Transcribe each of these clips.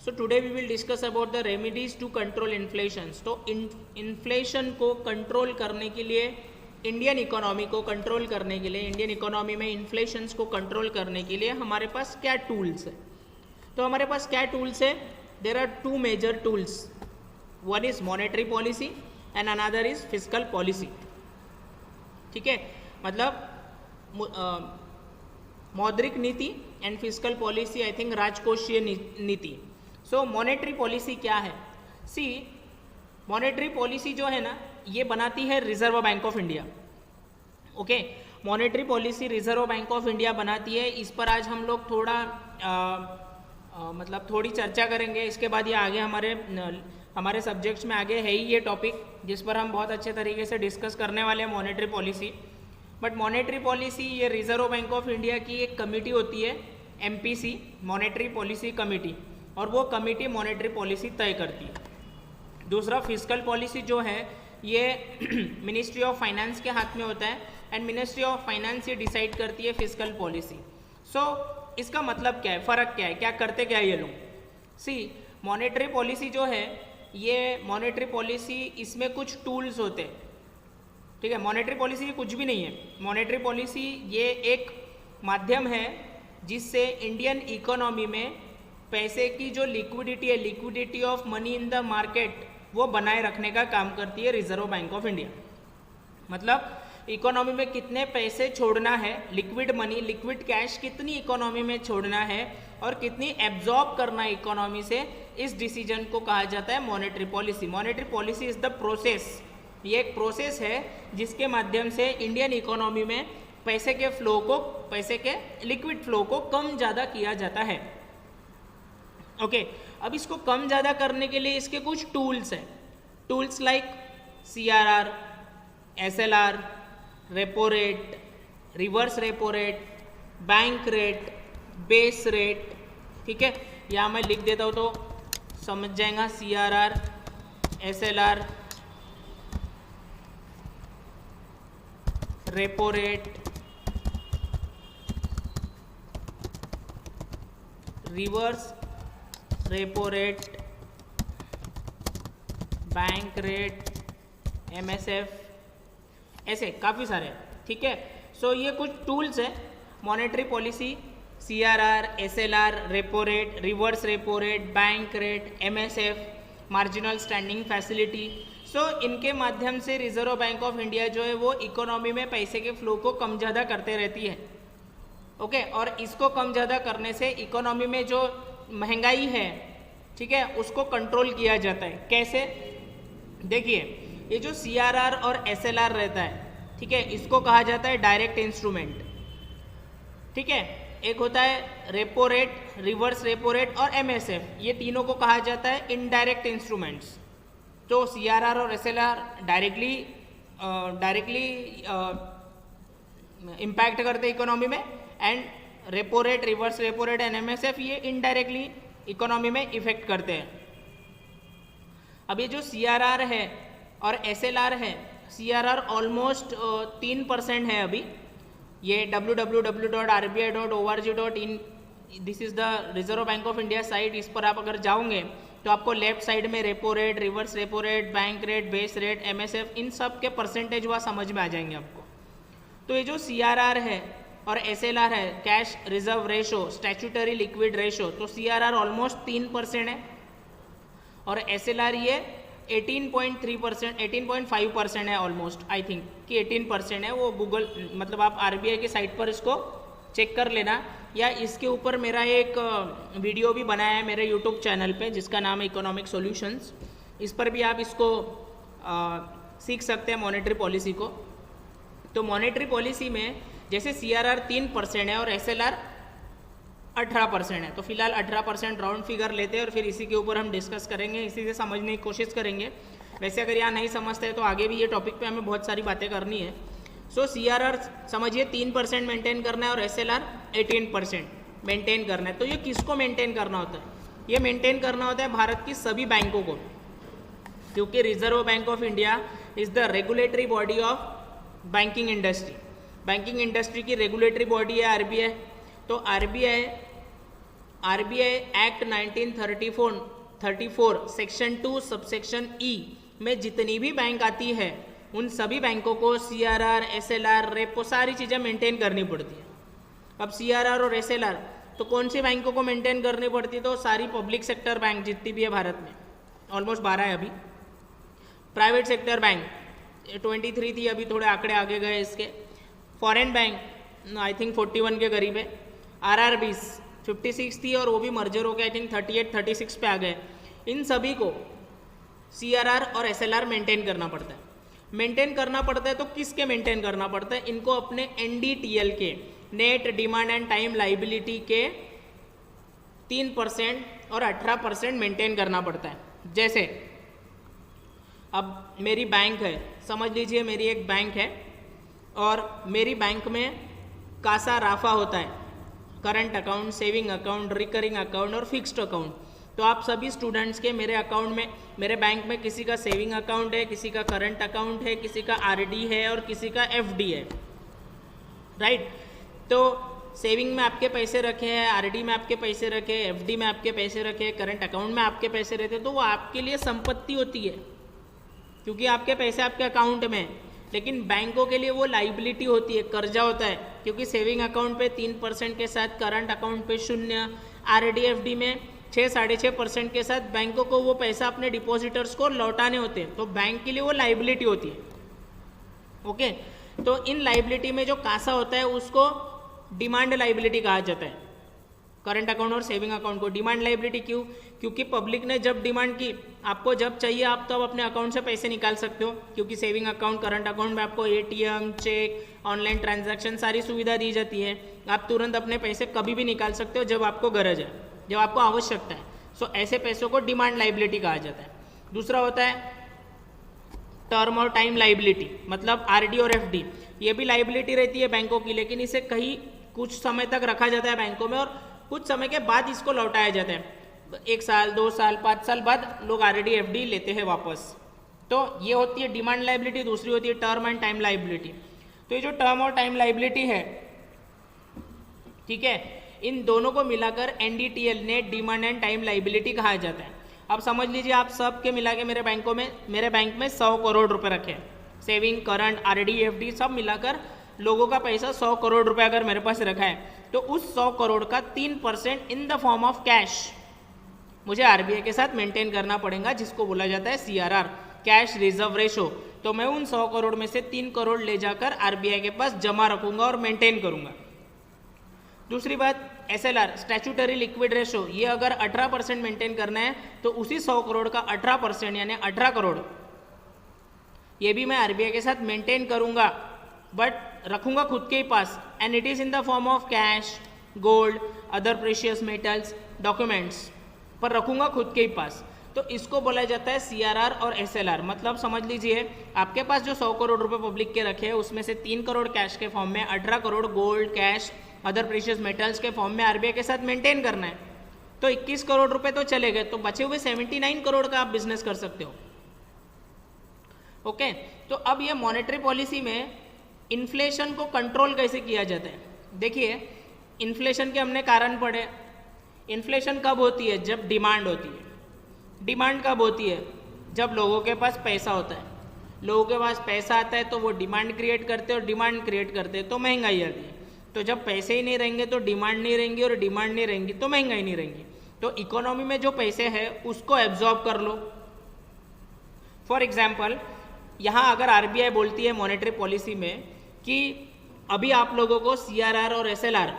So today we will discuss about the remedies to control inflation. तो inflation को control करने के लिए, इंडियन इकोनॉमी को कंट्रोल करने के लिए, इंडियन इकोनॉमी में इन्फ्लेशन को कंट्रोल करने के लिए हमारे पास क्या टूल्स है? तो हमारे पास क्या टूल्स है? There are two major tools, one is monetary policy and another is fiscal policy. ठीक है, मतलब मौद्रिक नीति and fiscal policy, I think राजकोषीय नीति। सो मॉनेटरी पॉलिसी क्या है? सी, मॉनेटरी पॉलिसी जो है ना, ये बनाती है reserve Bank of India. Okay, monetary policy reserve Bank of India बनाती है। इस पर आज हम लोग थोड़ा मतलब थोड़ी चर्चा करेंगे। इसके बाद ये आगे हमारे सब्जेक्ट्स में आगे है ही ये टॉपिक, जिस पर हम बहुत अच्छे तरीके से डिस्कस करने वाले हैं monetary policy. But monetary policy ये रिजर्व बैंक ऑफ इंडिया की एक कमेटी होती है, MPC, मॉनेटरी पॉलिसी कमेटी, और वो कमेटी मॉनेटरी पॉलिसी तय करती है। दूसरा फिस्कल पॉलिसी जो है ये मिनिस्ट्री ऑफ फाइनेंस के हाथ में होता है एंड मिनिस्ट्री ऑफ फाइनेंस ये डिसाइड करती है फिस्कल पॉलिसी। सो इसका मतलब क्या है, फ़र्क क्या है, क्या करते क्या ये लोग? सी, मॉनेटरी पॉलिसी जो है ये मॉनेटरी पॉलिसी, इसमें कुछ टूल्स होते हैं। ठीक है, मॉनेटरी पॉलिसी ये कुछ भी नहीं है। मॉनेटरी पॉलिसी ये एक माध्यम है जिससे इंडियन इकोनॉमी में पैसे की जो लिक्विडिटी है, liquidity of money in the market, वो बनाए रखने का काम करती है रिजर्व बैंक ऑफ इंडिया। मतलब इकोनॉमी में कितने पैसे छोड़ना है, लिक्विड मनी, लिक्विड कैश कितनी इकोनॉमी में छोड़ना है और कितनी एब्जॉर्ब करना है इकोनॉमी से, इस डिसीजन को कहा जाता है monetary policy. Monetary policy is the process, ये एक प्रोसेस है जिसके माध्यम से इंडियन इकोनॉमी में पैसे के फ्लो को, पैसे के लिक्विड फ्लो को कम ज़्यादा किया जाता है। ओके, अब इसको कम ज़्यादा करने के लिए इसके कुछ टूल्स हैं। Tools like CRR, SLR, repo rate, reverse repo rate, bank rate, base rate. ठीक है, यहाँ मैं लिख देता हूँ तो समझ जाएगा। CRR, SLR, repo rate, reverse repo rate, bank rate, MSF, ऐसे काफ़ी सारे। ठीक है, सो ये कुछ टूल्स हैं monetary policy, CRR, SLR, repo rate, reverse repo rate, bank rate, MSF, marginal standing facility. So इनके माध्यम से रिजर्व बैंक ऑफ इंडिया जो है वो इकोनॉमी में पैसे के फ्लो को कम ज़्यादा करते रहती है। ओके, और इसको कम ज़्यादा करने से इकोनॉमी में जो महंगाई है, ठीक है, उसको कंट्रोल किया जाता है। कैसे? देखिए, ये जो CRR और SLR रहता है, ठीक है, इसको कहा जाता है डायरेक्ट इंस्ट्रूमेंट। ठीक है, एक होता है repo rate, reverse repo rate और MSF, ये तीनों को कहा जाता है इनडायरेक्ट इंस्ट्रूमेंट्स। तो CRR और SLR डायरेक्टली इम्पैक्ट करते हैं इकोनॉमी में, and repo rate, reverse repo rate and MSF ये इनडायरेक्टली इकोनॉमी में इफेक्ट करते हैं। अब ये जो CRR है और SLR है, CRR ऑलमोस्ट 3% है अभी। ये www.rbi.org.in, this is the reserve Bank of India site. इस पर आप अगर जाओगे तो आपको लेफ्ट साइड में repo rate, reverse repo rate, bank rate, base rate, MSF, इन सब के परसेंटेज वहाँ समझ में आ जाएंगे आपको। तो ये जो CRR है और SLR है, cash reserve ratio, statutory liquid ratio, तो CRR ऑलमोस्ट 3% है और SLR ये 18.3%, 18.5% है ऑलमोस्ट, आई थिंक कि 18% है। वो गूगल, मतलब आप RBI की साइट पर इसको चेक कर लेना, या इसके ऊपर मेरा एक वीडियो भी बनाया है मेरे यूट्यूब चैनल पे जिसका नाम है इकोनॉमिक सॉल्यूशंस। इस पर भी आप इसको सीख सकते हैं मॉनेटरी पॉलिसी को। तो मॉनेटरी पॉलिसी में जैसे CRR 3% है और SLR 18% है, तो फिलहाल 18% राउंड फिगर लेते हैं और फिर इसी के ऊपर हम डिस्कस करेंगे, इसी से समझने की कोशिश करेंगे। वैसे अगर यहाँ नहीं समझते हैं तो आगे भी ये टॉपिक पे हमें बहुत सारी बातें करनी है। सो CRR समझिए 3% मेंटेन करना है और SLR 18% मेंटेन करना है। तो ये किसको मेंटेन करना होता है? ये मेंटेन करना होता है भारत की सभी बैंकों को, क्योंकि Reserve Bank of India is the regulatory body of banking industry. Banking industry की रेगुलेटरी बॉडी है RBI। तो RBI RBI act 1934 section 2 subsection e में जितनी भी बैंक आती है उन सभी बैंकों को सीआरआर, एसएलआर, रेपो सारी चीज़ें मेंटेन करनी पड़ती है। अब सीआरआर और एसएलआर तो कौन सी बैंकों को मेंटेन करनी पड़ती है? तो सारी पब्लिक सेक्टर बैंक जितनी भी है भारत में, ऑलमोस्ट 12 है अभी। प्राइवेट सेक्टर बैंक 23 थी, अभी थोड़े आंकड़े आगे गए इसके। फॉरेन बैंक आई थिंक 41 के करीब है। आरआरबीज 56 थी और वो भी मर्जर होकर आई थिंक 38-36 पे आ गए। इन सभी को सीआरआर और एसएलआर मेंटेन करना पड़ता है। मेंटेन करना पड़ता है तो किसके मेंटेन करना पड़ता है? इनको अपने एनडीटीएल के, net demand and time liability के 3% और 18% मेंटेन करना पड़ता है। जैसे अब मेरी बैंक है, समझ लीजिए मेरी एक बैंक है और मेरी बैंक में कासा राफा होता है, current account, saving account, recurring account और फिक्स्ड अकाउंट। तो आप सभी स्टूडेंट्स के मेरे अकाउंट में, मेरे बैंक में किसी का सेविंग अकाउंट है, किसी का करंट अकाउंट है, किसी का आरडी है और किसी का एफडी है, राइट। तो सेविंग में आपके पैसे रखे हैं, आरडी में आपके पैसे रखे, एफडी में आपके पैसे रखे, करंट अकाउंट में आपके पैसे रहते, तो वो आपके लिए संपत्ति होती है क्योंकि आपके पैसे आपके अकाउंट में। लेकिन बैंकों के लिए वो लाइबिलिटी होती है, कर्जा होता है, क्योंकि सेविंग अकाउंट पे 3% के साथ, करंट अकाउंट पे 0, आरडी एफडी में 6-6.5% के साथ बैंकों को वो पैसा अपने डिपॉजिटर्स को लौटाने होते हैं। तो बैंक के लिए वो लाइबिलिटी होती है। ओके, तो इन लाइबिलिटी में जो कासा होता है उसको डिमांड लाइबिलिटी कहा जाता है। करंट अकाउंट और सेविंग अकाउंट को डिमांड लाइबिलिटी क्यों? क्योंकि पब्लिक ने जब डिमांड की, आपको जब चाहिए आप तब अपने अकाउंट से पैसे निकाल सकते हो, क्योंकि सेविंग अकाउंट, करंट अकाउंट में आपको एटीएम, चेक, ऑनलाइन ट्रांजैक्शन सारी सुविधा दी जाती है। आप तुरंत अपने पैसे कभी भी निकाल सकते हो जब आपको गरज है, जब आपको आवश्यकता है। सो ऐसे पैसों को डिमांड लाइबिलिटी कहा जाता है। दूसरा होता है टर्म और टाइम लाइबिलिटी, मतलब आरडी और एफडी। ये भी लाइबिलिटी रहती है बैंकों की, लेकिन इसे कहीं कुछ समय तक रखा जाता है बैंकों में और कुछ समय के बाद इसको लौटाया जाता है। 1 साल, 2 साल, 5 साल बाद लोग आरडी एफडी लेते हैं वापस। तो ये होती है डिमांड लाइबिलिटी। दूसरी होती है टर्म एंड टाइम लाइबिलिटी। तो ये जो टर्म और टाइम लाइबिलिटी है, ठीक है, इन दोनों को मिलाकर NDTL, net demand and time liability कहा जाता है। अब समझ लीजिए आप सब के मिला के मेरे बैंक में 100 करोड़ रुपए रखे हैं, सेविंग, करंट, आरडी, एफडी सब मिलाकर लोगों का पैसा 100 करोड़ रुपए अगर मेरे पास रखा है, तो उस 100 करोड़ का 3% इन द फॉर्म ऑफ कैश मुझे आरबीआई के साथ मेंटेन करना पड़ेगा, जिसको बोला जाता है सीआरआर, कैश रिजर्व रेशो। तो मैं उन 100 करोड़ में से 3 करोड़ ले जाकर आरबीआई के पास जमा रखूंगा और मेंटेन करूंगा। दूसरी बात एसएलआर, स्टैट्यूटरी लिक्विड रेशो। ये अगर 18% मेंटेन करना है तो उसी 100 करोड़ का 18% यानी 18 करोड़ ये भी मैं आरबीआई के साथ मेंटेन करूंगा, बट रखूंगा खुद के ही पास। And it is in the form of cash, gold, other precious metals, documents पर रखूंगा खुद के ही पास। तो इसको बोला जाता है सीआरआर और एसएलआर। मतलब समझ लीजिए आपके पास जो 100 करोड़ रुपए पब्लिक के रखे हैं उसमें से 3 करोड़ कैश के फॉर्म में, 18 crore gold, cash, other precious metals के फॉर्म में आरबीआई के साथ मेंटेन करना है। तो 21 करोड़ रुपए तो चले गए, तो बचे हुए 79 करोड़ का आप बिजनेस कर सकते हो। ओके, तो अब ये मॉनेटरी पॉलिसी में इन्फ्लेशन को कंट्रोल कैसे किया जाता है? देखिए, इन्फ्लेशन के हमने कारण पढ़े। इन्फ्लेशन कब होती है? जब डिमांड होती है। डिमांड कब होती है? जब लोगों के पास पैसा होता है। लोगों के पास पैसा आता है तो वो डिमांड क्रिएट करते हैं और डिमांड क्रिएट करते हैं तो महंगाई आती है। तो जब पैसे ही नहीं रहेंगे तो डिमांड नहीं रहेंगी और डिमांड नहीं रहेंगी तो महंगाई नहीं रहेंगी। तो इकोनॉमी में जो पैसे है उसको एब्जॉर्ब कर लो। फॉर एग्जाम्पल, यहाँ अगर आरबीआई बोलती है मॉनेटरी पॉलिसी में कि अभी आप लोगों को सीआरआर और एसएलआर,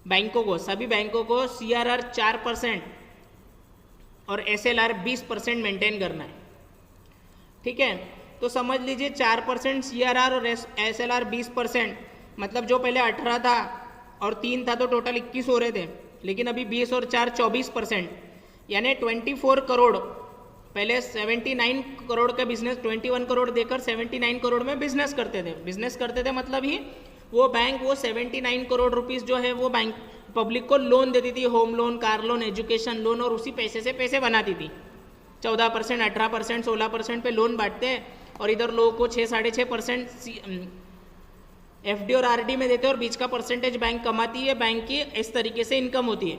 बैंकों को, सभी बैंकों को सीआरआर 4% और एसएलआर 20% मेंटेन करना है, ठीक है। तो समझ लीजिए 4% सीआरआर और एसएलआर 20%, मतलब जो पहले 18 था और 3 था तो टोटल 21 हो रहे थे, लेकिन अभी 20 और 4 24%, यानी 24 करोड़। पहले 79 करोड़ का बिजनेस 21 करोड़ देकर 79 करोड़ में बिजनेस करते थे मतलब ही वो बैंक वो 79 करोड़ रुपीस जो है वो बैंक पब्लिक को लोन देती थी, home loan, car loan, education loan, और उसी पैसे से पैसे बनाती थी। 14%, 18%, 16% पे लोन बांटते हैं और इधर लोगों को 6-6.5% एफडी और आरडी में देते हैं और बीच का परसेंटेज बैंक कमाती है। बैंक की इस तरीके से इनकम होती है।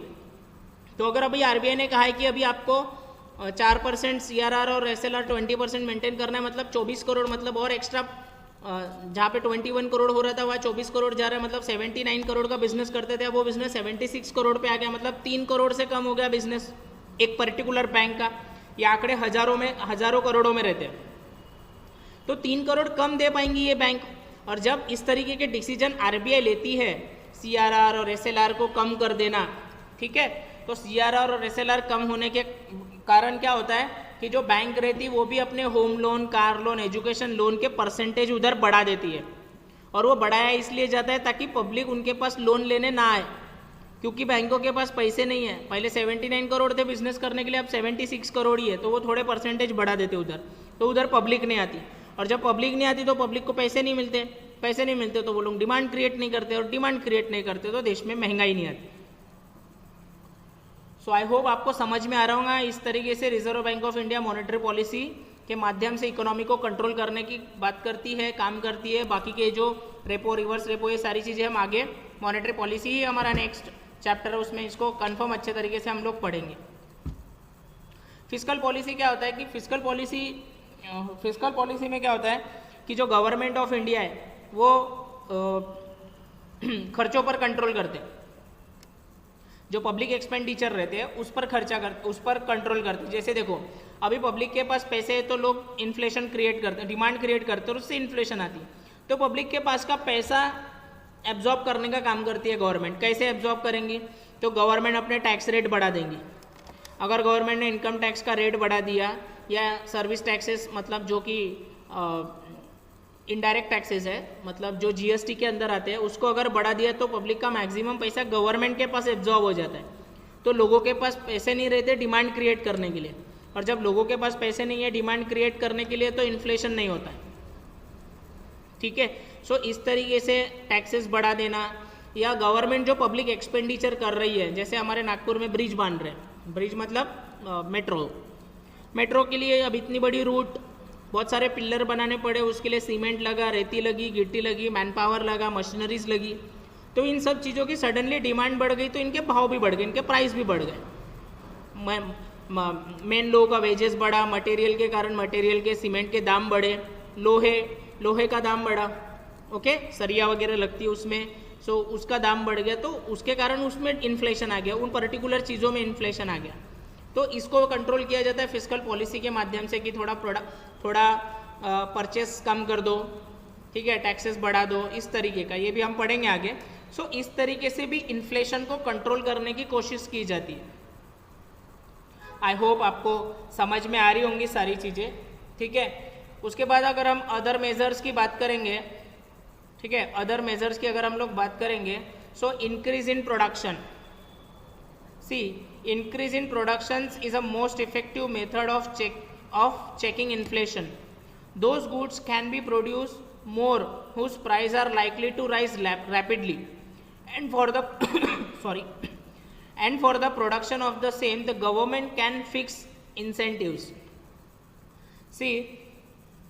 तो अगर अभी आरबीआई ने कहा है कि अभी आपको 4% CRR और SLR 20% मेंटेन करना है, मतलब 24 करोड़, मतलब और एक्स्ट्रा जहाँ पे 21 करोड़ हो रहा था वहाँ 24 करोड़ जा रहा है, मतलब 79 करोड़ का बिजनेस करते थे, अब वो बिजनेस 76 करोड़ पे आ गया, मतलब 3 करोड़ से कम हो गया बिजनेस एक पर्टिकुलर बैंक का। ये आंकड़े हजारों करोड़ों में रहते हैं, तो 3 करोड़ कम दे पाएंगी ये बैंक। और जब इस तरीके के डिसीजन आरबीआई लेती है CRR और SLR को कम कर देना, ठीक है, तो CRR और SLR कम होने के कारण क्या होता है कि जो बैंक रहती है वो भी अपने home loan, car loan, education loan के परसेंटेज उधर बढ़ा देती है। और वो बढ़ाया इसलिए जाता है ताकि पब्लिक उनके पास लोन लेने ना आए, क्योंकि बैंकों के पास पैसे नहीं है। पहले 79 करोड़ थे बिजनेस करने के लिए, अब 76 करोड़ ही है, तो वो थोड़े परसेंटेज बढ़ा देते उधर, तो उधर पब्लिक नहीं आती। और जब पब्लिक नहीं आती तो पब्लिक को पैसे नहीं मिलते तो वो लोग डिमांड क्रिएट नहीं करते, और डिमांड क्रिएट नहीं करते तो देश में महंगाई नहीं आती। सो आई होप आपको समझ में आ रहा होगा। इस तरीके से reserve Bank of India monetary policy के माध्यम से इकोनॉमी को कंट्रोल करने की बात करती है, काम करती है। बाकी के जो रेपो, रिवर्स रेपो, ये सारी चीज़ें हम आगे, मॉनेटरी पॉलिसी ही हमारा नेक्स्ट चैप्टर है, उसमें इसको कंफर्म अच्छे तरीके से हम लोग पढ़ेंगे। फिस्कल पॉलिसी क्या होता है कि फिस्कल पॉलिसी में क्या होता है कि जो गवर्नमेंट ऑफ इंडिया है वो खर्चों पर कंट्रोल करते हैं, जो पब्लिक एक्सपेंडिचर रहते हैं उस पर कंट्रोल करते हैं। जैसे देखो, अभी पब्लिक के पास पैसे है तो लोग इन्फ्लेशन क्रिएट करते हैं, डिमांड क्रिएट करते हैं, और उससे इन्फ्लेशन आती है। तो पब्लिक के पास का पैसा एब्जॉर्ब करने का काम करती है गवर्नमेंट। कैसे एब्जॉर्ब करेंगी? तो गवर्नमेंट अपने टैक्स रेट बढ़ा देंगी। अगर गवर्नमेंट ने इनकम टैक्स का रेट बढ़ा दिया, या सर्विस टैक्सेस, मतलब जो कि इनडायरेक्ट टैक्सेस है, मतलब जो GST के अंदर आते हैं, उसको अगर बढ़ा दिया तो पब्लिक का मैक्सिमम पैसा गवर्नमेंट के पास एब्जॉर्ब हो जाता है। तो लोगों के पास पैसे नहीं रहते डिमांड क्रिएट करने के लिए, और जब लोगों के पास पैसे नहीं है डिमांड क्रिएट करने के लिए तो इन्फ्लेशन नहीं होता है, ठीक है। सो इस तरीके से टैक्सेस बढ़ा देना, या गवर्नमेंट जो पब्लिक एक्सपेंडिचर कर रही है, जैसे हमारे नागपुर में ब्रिज बन रहे हैं, ब्रिज मतलब मेट्रो के लिए अब इतनी बड़ी रूट, बहुत सारे पिल्लर बनाने पड़े, उसके लिए सीमेंट लगा, रेती लगी, गिट्टी लगी, मैन पावर लगा, मशीनरीज लगी। तो इन सब चीज़ों की सडनली डिमांड बढ़ गई तो इनके भाव भी बढ़ गए, इनके प्राइस भी बढ़ गए। मेन लोगों का वेजेस बढ़ा, मटेरियल के कारण मटेरियल के, सीमेंट के दाम बढ़े, लोहे का दाम बढ़ा, ओके, सरिया वगैरह लगती है उसमें, सो उसका दाम बढ़ गया, तो उसके कारण उसमें इन्फ्लेशन आ गया, उन पर्टिकुलर चीज़ों में इन्फ्लेशन आ गया। तो इसको कंट्रोल किया जाता है फिस्कल पॉलिसी के माध्यम से कि थोड़ा परचेस कम कर दो, ठीक है, टैक्सेस बढ़ा दो, इस तरीके का, ये भी हम पढ़ेंगे आगे। सो इस तरीके से भी इन्फ्लेशन को कंट्रोल करने की कोशिश की जाती है। आई होप आपको समझ में आ रही होंगी सारी चीज़ें, ठीक है। उसके बाद अगर हम अदर मेजर्स की बात करेंगे, ठीक है, अदर मेजर्स की अगर हम लोग बात करेंगे, so increase in production. See, increase in productions is a most effective method of checking inflation. Those goods can be produced more whose price are likely to rise rapidly, and for the and for the production of the same the government can fix incentives. See,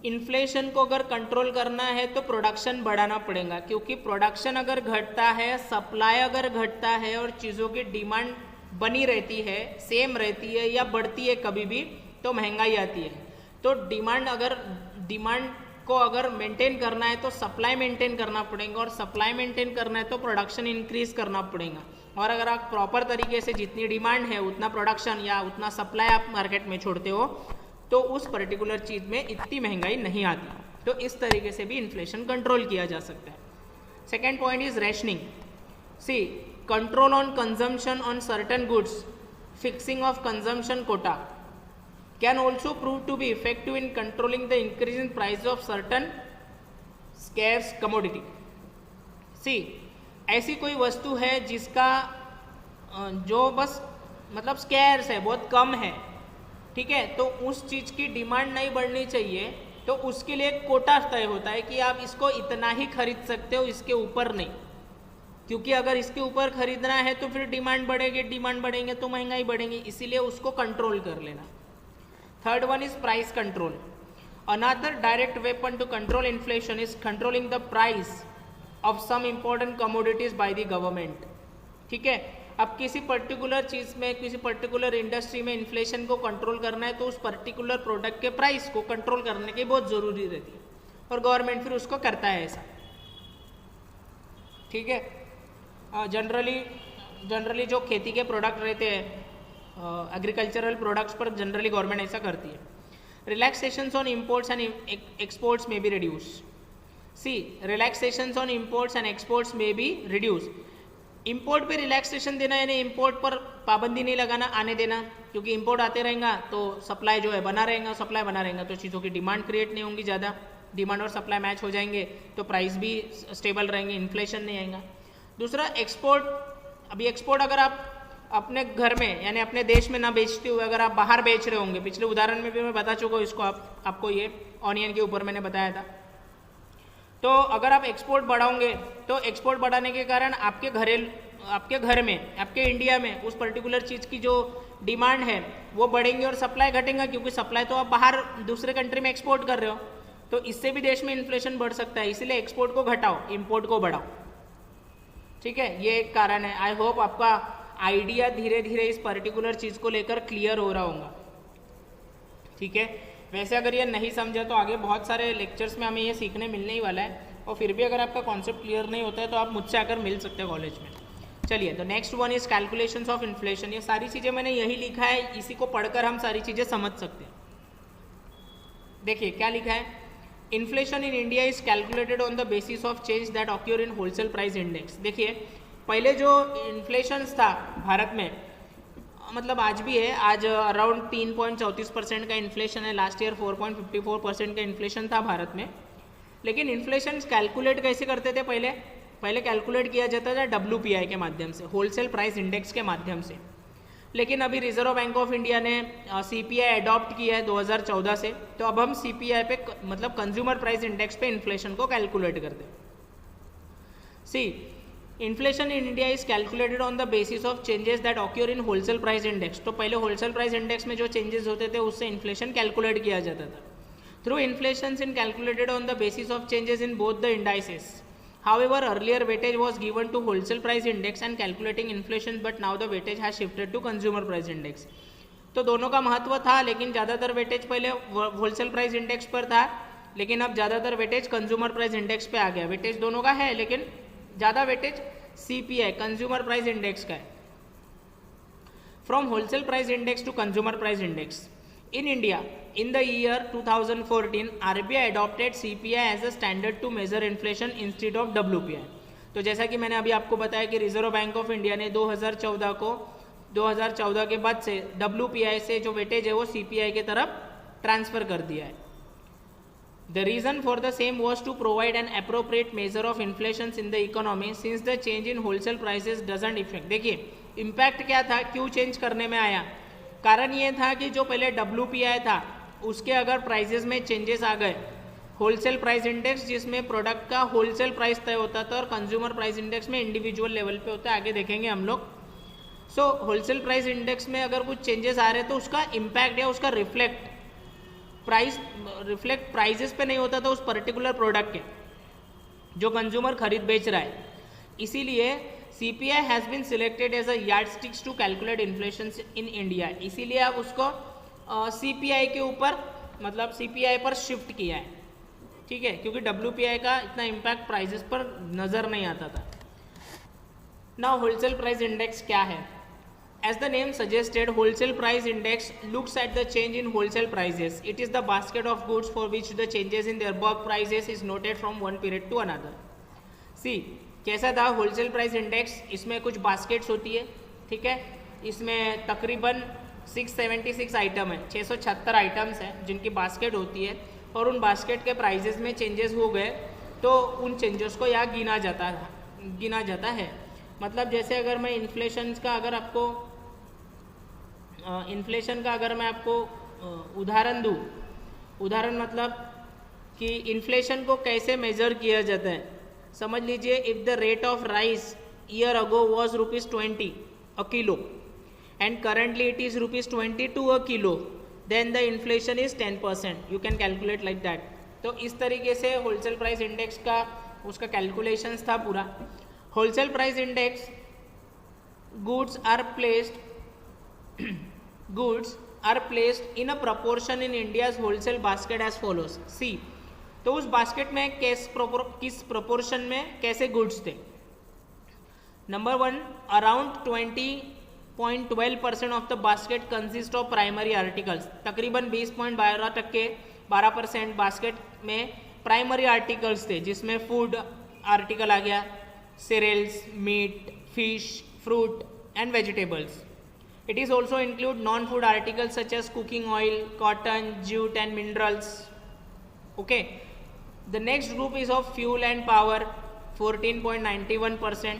inflation को अगर control करना है तो production बढ़ाना पड़ेगा, क्योंकि production अगर घटता है, सप्लाई अगर घटता है और चीज़ों की डिमांड बनी रहती है, सेम रहती है या बढ़ती है कभी भी, तो महंगाई आती है। तो डिमांड को अगर मेंटेन करना है तो सप्लाई मेंटेन करना पड़ेगा, और सप्लाई मेंटेन करना है तो प्रोडक्शन इंक्रीज करना पड़ेगा। और अगर आप प्रॉपर तरीके से जितनी डिमांड है उतना प्रोडक्शन या उतना सप्लाई आप मार्केट में छोड़ते हो तो उस पर्टिकुलर चीज़ में इतनी महंगाई नहीं आती। तो इस तरीके से भी इन्फ्लेशन कंट्रोल किया जा सकता है। Second point is rationing. See, control on consumption on certain goods, fixing of consumption quota can also prove to be effective in controlling the increase in price of certain scarce commodity. See, ऐसी कोई वस्तु है जिसका जो बस मतलब scarce है, बहुत कम है, ठीक है, तो उस चीज़ की डिमांड नहीं बढ़नी चाहिए, तो उसके लिए एक कोटा तय होता है कि आप इसको इतना ही खरीद सकते हो, इसके ऊपर नहीं, क्योंकि अगर इसके ऊपर खरीदना है तो फिर डिमांड बढ़ेंगे तो महंगाई बढ़ेगी, इसीलिए उसको कंट्रोल कर लेना। Third one is price control. Another direct weapon to control inflation is controlling the price of some important commodities by the government, ठीक है। अब किसी पर्टिकुलर चीज़ में, किसी पर्टिकुलर इंडस्ट्री में इन्फ्लेशन को कंट्रोल करना है तो उस पर्टिकुलर प्रोडक्ट के प्राइस को कंट्रोल करने की बहुत ज़रूरी रहती है, और गवर्नमेंट फिर उसको करता है ऐसा, ठीक है। जनरली जो खेती के प्रोडक्ट रहते हैं, एग्रीकल्चरल प्रोडक्ट्स पर जनरली गवर्नमेंट ऐसा करती है। Relaxations on imports and exports में be reduce. See, relaxations on imports and exports में बी रिड्यूस। इंपोर्ट पे रिलैक्सेशन देना यानी इंपोर्ट पर पाबंदी नहीं लगाना, आने देना, क्योंकि इंपोर्ट आते रहेगा तो सप्लाई जो है बना रहेगा, सप्लाई बना रहेगा तो चीज़ों की डिमांड क्रिएट नहीं होंगी, ज़्यादा डिमांड और सप्लाई मैच हो जाएंगे तो प्राइस भी स्टेबल रहेंगे, इन्फ्लेशन नहीं आएगा। दूसरा एक्सपोर्ट, अभी एक्सपोर्ट अगर आप अपने घर में यानी अपने देश में ना बेचते हुए अगर आप बाहर बेच रहे होंगे, पिछले उदाहरण में भी मैं बता चुका हूँ इसको, आपको ये ऑनियन के ऊपर मैंने बताया था, तो अगर आप एक्सपोर्ट बढ़ाओगे तो एक्सपोर्ट बढ़ाने के कारण आपके घर में, आपके इंडिया में उस पर्टिकुलर चीज़ की जो डिमांड है वो बढ़ेंगी और सप्लाई घटेगा, क्योंकि सप्लाई तो आप बाहर दूसरे कंट्री में एक्सपोर्ट कर रहे हो, तो इससे भी देश में इन्फ्लेशन बढ़ सकता है। इसलिए एक्सपोर्ट को घटाओ, इंपोर्ट को बढ़ाओ, ठीक है, ये एक कारण है। आई होप आपका आइडिया धीरे धीरे इस पर्टिकुलर चीज़ को लेकर क्लियर हो रहा होगा, ठीक है। वैसे अगर ये नहीं समझा तो आगे बहुत सारे लेक्चर्स में हमें ये सीखने मिलने ही वाला है, और फिर भी अगर आपका कॉन्सेप्ट क्लियर नहीं होता है तो आप मुझसे आकर मिल सकते हैं कॉलेज में। चलिए, तो next one is calculations of inflation. ये सारी चीज़ें मैंने यही लिखा है, इसी को पढ़कर हम सारी चीज़ें समझ सकते हैं। देखिए क्या लिखा है, inflation in India is calculated on the basis of change that occur in wholesale price index. देखिए पहले जो इन्फ्लेशन था भारत में, मतलब आज भी है, आज अराउंड 3.34% का इन्फ्लेशन है, लास्ट ईयर 4.54% का इन्फ्लेशन था भारत में। लेकिन इन्फ्लेशन कैलकुलेट कैसे करते थे, पहले कैलकुलेट किया जाता था WPI के माध्यम से, होलसेल प्राइस इंडेक्स के माध्यम से। लेकिन अभी रिजर्व बैंक ऑफ इंडिया ने CPI अडॉप्ट किया है 2014 से, तो अब हम CPI पे मतलब कंज्यूमर प्राइस इंडेक्स पे इन्फ्लेशन को कैलकुलेट करते हैं। See, inflation in India is calculated on the basis of changes that occur in wholesale price index. तो पहले होलसेल प्राइस इंडेक्स में जो चेंजेस होते थे उससे इन्फ्लेशन कैलकुलेट किया जाता था। Through inflation in calculated on the basis of changes in both the indices. However, earlier weightage was given to wholesale price index and calculating inflation, but now the weightage has shifted to consumer price index. तो दोनों का महत्व था, लेकिन ज़्यादातर weightage पहले wholesale price index पर था, लेकिन अब ज़्यादातर वेटेज कंज्यूमर प्राइस इंडेक्स पे आ गया। वेटेज दोनों का है, लेकिन ज़्यादा weightage CPI consumer price index का है। From wholesale price index to consumer price index in India, in the year 2014, RBI adopted CPI as a standard to measure inflation instead of WPI. तो जैसा कि मैंने अभी आपको बताया कि रिजर्व बैंक ऑफ इंडिया ने 2014 के बाद से WPI से जो वेटेज है वो CPI की तरफ ट्रांसफर कर दिया है। The reason for the same was to provide an appropriate measure of inflation in the economy since the change in wholesale prices doesn't affect। देखिए इम्पैक्ट क्या था, क्यों चेंज करने में आया, कारण ये था कि जो पहले WPI था उसके अगर प्राइजेस में चेंजेस आ गए, होलसेल प्राइस इंडेक्स जिसमें प्रोडक्ट का होलसेल प्राइस तय होता था और कंज्यूमर प्राइस इंडेक्स में इंडिविजुअल लेवल पे होता है, आगे देखेंगे हम लोग। सो होलसेल प्राइस इंडेक्स में अगर कुछ चेंजेस आ रहे तो उसका इम्पैक्ट या उसका रिफ्लेक्ट प्राइजेस पे नहीं होता था उस पर्टिकुलर प्रोडक्ट के जो कंज्यूमर खरीद बेच रहा है। इसीलिए CPI has been selected as a yardstick to calculate inflation in India। इसीलिए अब उसको CPI के ऊपर मतलब CPI पर शिफ्ट किया है, ठीक है, क्योंकि WPI का इतना इम्पैक्ट प्राइजेस पर नज़र नहीं आता था। नाउ होलसेल प्राइस इंडेक्स क्या है? As the name suggested, wholesale price index looks at the change in wholesale prices. It is the basket of goods for which the changes in their above prices is noted from one period to another. See, कैसा था wholesale price index, इसमें कुछ baskets होती है, ठीक है, इसमें तकरीबन 676 आइटम है, 676 आइटम्स हैं जिनकी बास्केट होती है, और उन बास्केट के प्राइजेस में चेंजेस हो गए तो उन चेंजेस को यहाँ गिना जाता है। मतलब जैसे अगर मैं इन्फ्लेशन का अगर मैं आपको उदाहरण दूँ, उदाहरण मतलब कि इन्फ्लेशन को कैसे मेजर किया जाता है, समझ लीजिए, if the rate of rice year ago was ₹20 a kilo and currently it is ₹22 a kilo, then the inflation is 10%। You can calculate like that. तो इस तरीके से होलसेल प्राइस इंडेक्स का उसका कैलकुलेशंस था पूरा। Wholesale price index goods are placed in a proportion in India's wholesale basket as follows. See, तो उस बास्केट में किस प्रोपोर्शन में कैसे गुड्स थे. Number 1, around 20.12% of the basket consist of primary articles. तकरीबन 20.12% बास्केट में प्राइमरी आर्टिकल्स थे, जिसमें फूड आर्टिकल आ गया, cereals, meat, fish, fruit and vegetables. It is also include non-food articles such as cooking oil, cotton, jute and minerals. Okay. The next group is of fuel and power, 14.91%,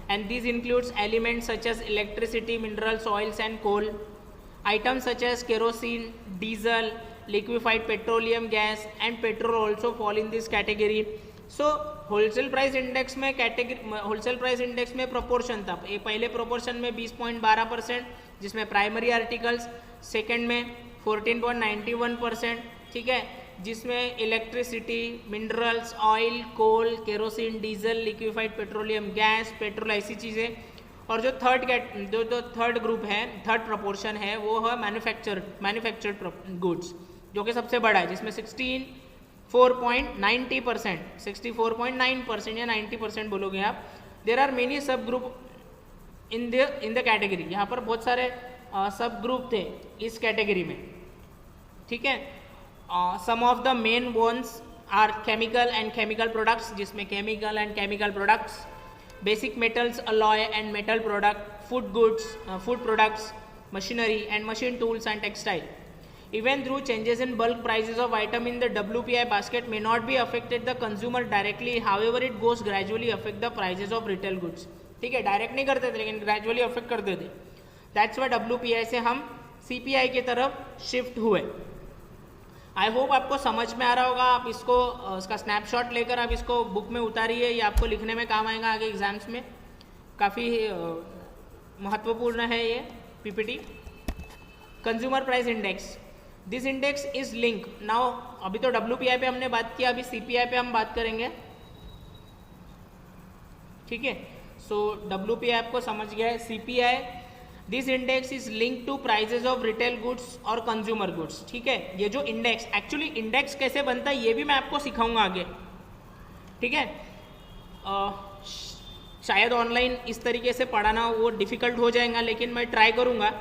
and these includes elements such as electricity, minerals, oils and coal. Items such as kerosene, diesel, liquefied petroleum gas and petrol also fall in this category. So wholesale price index में proportion था. पहले proportion में 20.12%, जिसमें primary articles, second में 14.91%, ठीक है, जिसमें electricity, minerals, oil, coal, kerosene, diesel, liquefied petroleum gas, petrol, ऐसी चीज़ें. और जो थर्ड ग्रुप है, थर्ड प्रोपोर्शन है, वो है मैन्युफैक्चर्ड गुड्स, जो कि सबसे बड़ा है, जिसमें 64.9% या 90% बोलोगे आप. देर आर मेनी सब ग्रुप इन द कैटेगरी. यहाँ पर बहुत सारे सब ग्रुप थे इस कैटेगरी में, ठीक है. Some of the main ones are chemical and chemical products, जिसमें chemical and chemical products, basic metals, alloy and metal product, food goods, food products, machinery and machine tools and textile. Even though changes in bulk prices of item in the WPI basket may not be affected the consumer directly, however it goes gradually affect the prices of retail goods. ठीक है, direct नहीं करते थे लेकिन gradually affect करते थे. That's why WPI से हम CPI की तरफ शिफ्ट हुए. आई होप आपको समझ में आ रहा होगा. आप इसको इसका स्नैपशॉट लेकर आप इसको बुक में उतारिए, ये आपको लिखने में काम आएगा आगे एग्जाम्स में. काफ़ी महत्वपूर्ण है ये PPT. Consumer price index, this index is link now. अभी तो WPI पे हमने बात किया, अभी CPI पे हम बात करेंगे, ठीक है. सो WPI आपको समझ गया है. CPI, this index is link to prices of retail goods और कंज्यूमर गुड्स, ठीक है. ये जो इंडेक्स, एक्चुअली इंडेक्स कैसे बनता है ये भी मैं आपको सिखाऊंगा आगे, ठीक है. शायद ऑनलाइन इस तरीके से पढ़ाना वो डिफ़िकल्ट हो जाएगा, लेकिन मैं ट्राई करूँगा,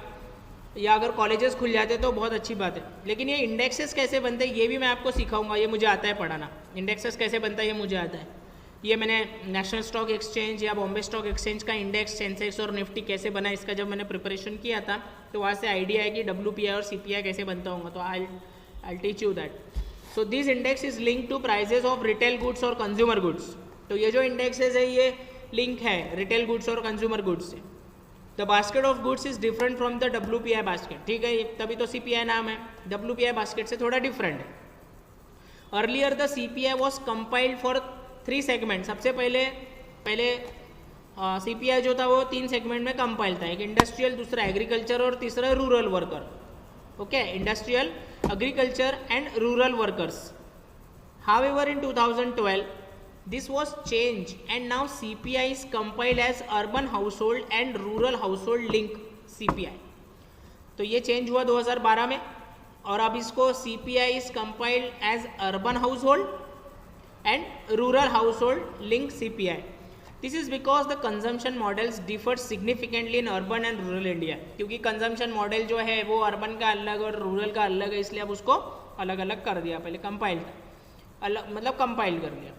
या अगर कॉलेजेस खुल जाते तो बहुत अच्छी बात है. लेकिन ये इंडेक्सेस कैसे बनते हैं ये भी मैं आपको सिखाऊंगा, ये मुझे आता है पढ़ाना. इंडेक्सेस कैसे बनता है ये मुझे आता है. ये मैंने नेशनल स्टॉक एक्सचेंज या बॉम्बे स्टॉक एक्सचेंज का इंडेक्स, सेंसेक्स और निफ्टी कैसे बना, इसका जब मैंने प्रिपरेशन किया था तो वहाँ से आइडिया है कि WPI और CPI कैसे बनता होगा. तो I teach you that. So this index is link to prices of retail goods और कंज्यूमर गुड्स. तो ये जो इंडेक्सेस है ये लिंक है रिटेल गुड्स और कंज्यूमर गुड्स से. The basket of goods is different from the WPI basket, ठीक है, तभी तो CPI नाम है. WPI बास्केट से थोड़ा डिफरेंट है. Earlier the CPI was compiled for 3 segment. सबसे पहले CPI जो था वो 3 सेगमेंट में कंपाइल था. एक इंडस्ट्रियल, दूसरा एग्रीकल्चर और तीसरा rural worker. Okay, industrial, agriculture and rural workers. However in 2012 this was changed and now CPI is compiled as urban household and rural household link CPI. तो ये चेंज हुआ 2012 में, और अब इसको CPI is compiled as urban household and rural household link CPI. This is because the consumption models differ significantly in urban and rural India. क्योंकि consumption model जो है वो urban का अलग और rural का अलग है, इसलिए अब उसको अलग अलग कर दिया. पहले कंपाइल था, अलग मतलब कंपाइल कर दिया.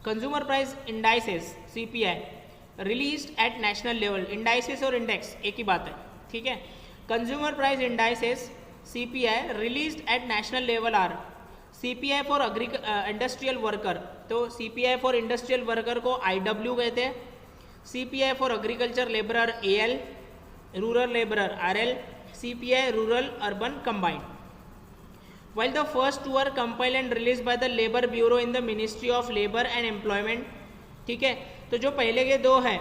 Consumer price indices CPI released at national level. Indices और इंडेक्स एक ही बात है, ठीक है. Consumer price indices CPI released at national level are CPI for industrial worker. तो CPI फॉर इंडस्ट्रियल वर्कर को IW कहते हैं. CPI for agriculture labourer AL, rural labourer RL, CPI rural urban combined. While the first two are compiled and released by the Labour Bureau in the Ministry of Labour and Employment, ठीक है. तो जो पहले के दो है,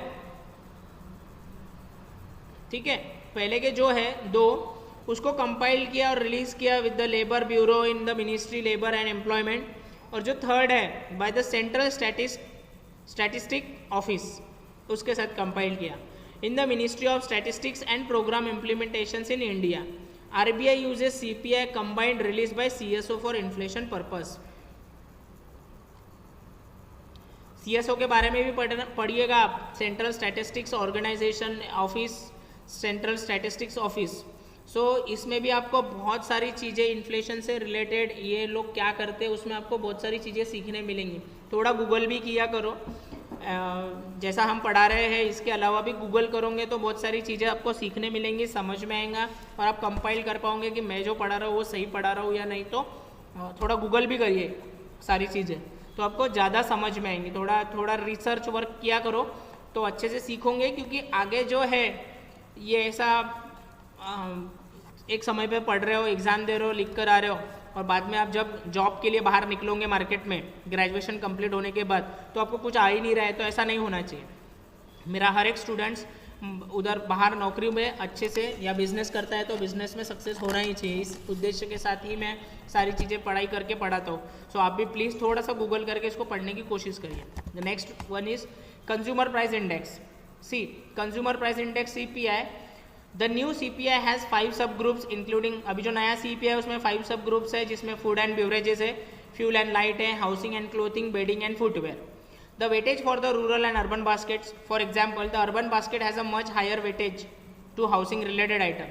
ठीक है, पहले के जो है दो, उसको कंपाइल किया और रिलीज किया with the labour bureau in the ministry labour and employment. और जो थर्ड है by the central statistic office, उसके साथ कंपाइल किया। In the ministry of statistics and programme implementations in India, RBI uses CPI combined release by CSO for inflation purpose. CSO के बारे में भी पढ़िएगा आप, central statistics organisation office, central statistics office. So इसमें भी आपको बहुत सारी चीज़ें इन्फ्लेशन से रिलेटेड ये लोग क्या करते हैं उसमें आपको बहुत सारी चीज़ें सीखने मिलेंगी। थोड़ा गूगल भी किया करो, जैसा हम पढ़ा रहे हैं इसके अलावा भी गूगल करोगे तो बहुत सारी चीज़ें आपको सीखने मिलेंगी, समझ में आएगा और आप कंपाइल कर पाओगे कि मैं जो पढ़ा रहा हूँ वो सही पढ़ा रहा हूँ या नहीं। तो थोड़ा गूगल भी करिए सारी चीज़ें, तो आपको ज़्यादा समझ में आएंगी। थोड़ा रिसर्च वर्क किया करो तो अच्छे से सीखोगे, क्योंकि आगे जो है ये ऐसा एक समय पे पढ़ रहे हो, एग्ज़ाम दे रहे हो, लिख कर आ रहे हो और बाद में आप जब जॉब के लिए बाहर निकलोगे मार्केट में ग्रेजुएशन कंप्लीट होने के बाद तो आपको कुछ आ ही नहीं रहा है। तो ऐसा नहीं होना चाहिए। मेरा हर एक स्टूडेंट्स उधर बाहर नौकरी में अच्छे से या बिजनेस करता है तो बिजनेस में सक्सेस होना ही चाहिए। इस उद्देश्य के साथ ही मैं सारी चीज़ें पढ़ाई करके पढ़ाता हूँ। सो आप भी प्लीज़ थोड़ा सा गूगल करके इसको पढ़ने की कोशिश करिए। The next one is consumer price index. See consumer price index CPI। The new CPI has 5 sub groups including, अभी जो नया CPI है उसमें 5 सब ग्रुप्स है, जिसमें फूड एंड बेवरेजेस है, फ्यूल एंड लाइट है, housing and clothing, bedding and footwear. The weightage for the rural and urban baskets, for example, the urban basket has a much higher weightage to housing related item.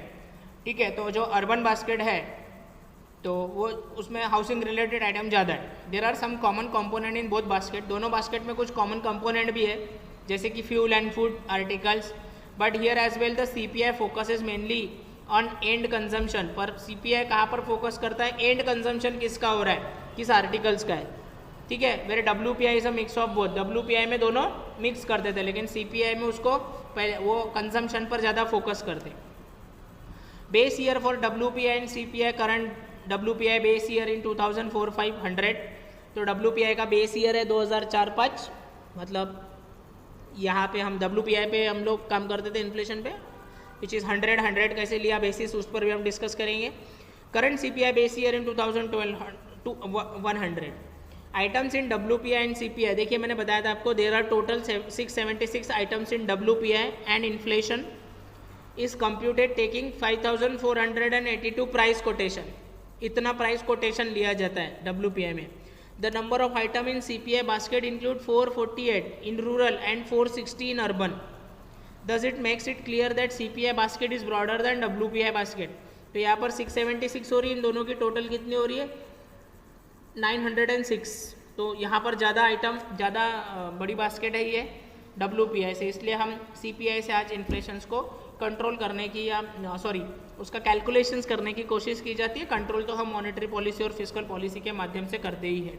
ठीक है, तो जो urban basket है तो वो उसमें housing related item ज़्यादा है। There are some common component in both basket, दोनों बास्केट में कुछ कॉमन कंपोनेंट भी है जैसे कि fuel and food articles, but here as well the CPI focuses mainly on and consumption. पर CPI कहाँ पर फोकस करता है? एंड कंजम्पशन किसका हो रहा है, किस आर्टिकल्स का है। ठीक है, मेरे WPI is a mix of both, WPI में दोनों मिक्स करते थे लेकिन CPI में उसको पहले वो कंजम्पशन पर ज़्यादा फोकस करते। Base year for WPI and CPI, current WPI base year इन 2004-500। तो WPI का बेस ईयर है 2004-5, मतलब यहाँ पे हम WPI पे हम लोग काम करते थे इन्फ्लेशन पे, विच इज़ 100 कैसे लिया बेसिस उस पर भी हम डिस्कस करेंगे। Current CPI base year in 2012-100। Items in WPI and CPI, देखिए मैंने बताया था आपको there are total 676 items in WPI and inflation is computed taking 5482 price quotation. इतना प्राइस कोटेशन लिया जाता है WPI में। The number of item in CPI basket include 448 in rural and 460 in urban. Thus it makes it clear that CPI basket is broader than WPI basket. तो यहाँ पर 676 हो रही है, इन दोनों की टोटल कितनी हो रही है? 906। तो यहाँ पर ज़्यादा आइटम, ज़्यादा बड़ी बास्केट है ये WPI से, इसलिए हम CPI से आज इन्फ्लेशंस को कंट्रोल करने की या उसका कैलकुलेशंस करने की कोशिश की जाती है। कंट्रोल तो हम मॉनेटरी पॉलिसी और फिस्कल पॉलिसी के माध्यम से करते ही हैं।